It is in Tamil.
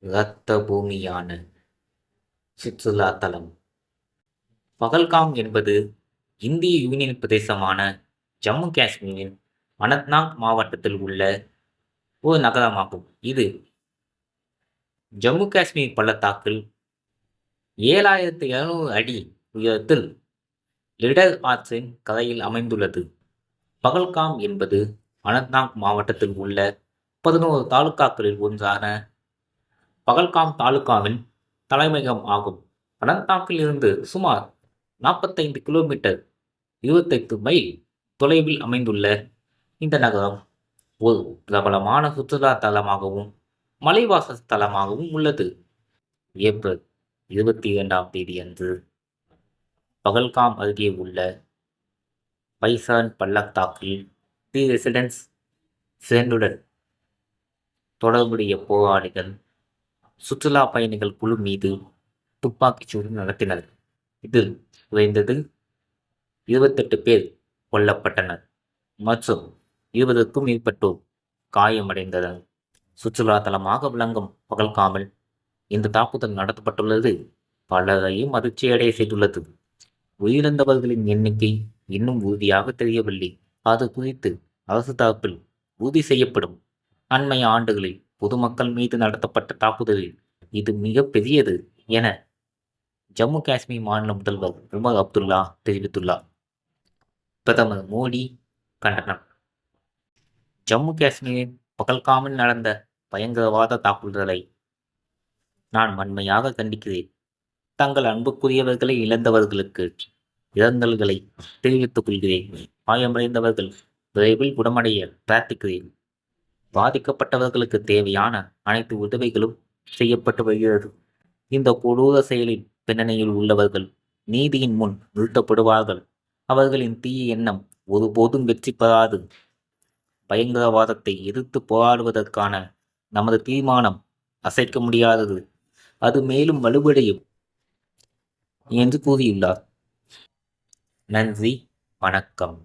இரத்த பூமியான சுற்றுலா தலம். பகல்காம் என்பது இந்திய யூனியன் பிரதேசமான ஜம்மு காஷ்மீரின் அனந்த்நாக் மாவட்டத்தில் உள்ள ஒரு நகரமாகும். இது ஜம்மு காஷ்மீர் பள்ளத்தாக்கில் 7,700 அடி உயரத்தில் லிடர் ஆற்றின் கரையில் அமைந்துள்ளது. பகல்காம் என்பது அனந்த்நாக் மாவட்டத்தில் உள்ள 11 தாலுகாக்களில் ஒன்றான பகல்காம் தாலுகாவின் தலைமையகம் ஆகும். அனந்த்நாக்கில் இருந்து சுமார் 45 கிலோமீட்டர் 28 மைல் தொலைவில் அமைந்துள்ள இந்த நகரம் ஒரு பிரபலமான சுற்றுலா தலமாகவும் மலைவாச ஸ்தலமாகவும் உள்ளது. ஏப்ரல் 22ஆம் தேதி அன்று பகல்காம் அருகே உள்ள பைசான் பள்ளத்தாக்கில் தி ரெசிடென்ஸ் சேர்ந்துடன் தொடர்புடைய போராளிகள் சுற்றுலா பயணிகள் குழு மீது துப்பாக்கிச் சூடு நடத்தினர். இதில் குறைந்தது 28 பேர் கொல்லப்பட்டனர் மற்றும் 20க்கும் மேற்பட்டோர் காயமடைந்தனர். சுற்றுலா தலமாக விளங்கும் பகல்காமில் இந்த தாக்குதல் நடத்தப்பட்டுள்ளது பலரையும் அதிர்ச்சியடைய செய்துள்ளது. உயிரிழந்தவர்களின் எண்ணிக்கை இன்னும் உறுதியாக தெரியவில்லை. அது குறித்து அரசு தரப்பில் உறுதி செய்யப்படும். அண்மைய ஆண்டுகளில் பொதுமக்கள் மீது நடத்தப்பட்ட தாக்குதலில் இது மிக பெரியது என ஜம்மு காஷ்மீர் மாநில முதல்வர் உமர் அப்துல்லா தெரிவித்துள்ளார். பிரதமர் மோடி கண்டனம். ஜம்மு காஷ்மீரின் பகல்காமில் நடந்த பயங்கரவாத தாக்குதலை நான் வன்மையாக கண்டிக்கிறேன். தங்கள் அன்புக்குரியவர்களை இழந்தவர்களுக்கு இரங்கல்களை தெரிவித்துக் கொள்கிறேன். காயமடைந்தவர்கள் விரைவில் குணமடைய பிரார்த்திக்கிறேன். பாதிக்கப்பட்டவர்களுக்கு தேவையான அனைத்து உதவிகளும் செய்யப்பட்டு வருகிறது. இந்த கொடூர செயலின் பின்னணியில் உள்ளவர்கள் நீதியின் முன் நிறுத்தப்படுவார்கள். அவர்களின் தீய எண்ணம் ஒருபோதும் வெற்றி பெறாது. பயங்கரவாதத்தை எதிர்த்து போராடுவதற்கான நமது தீர்மானம் அசைக்க முடியாதது. அது மேலும் வலுவடையும் என்று கூறியுள்ளார். நன்றி, வணக்கம்.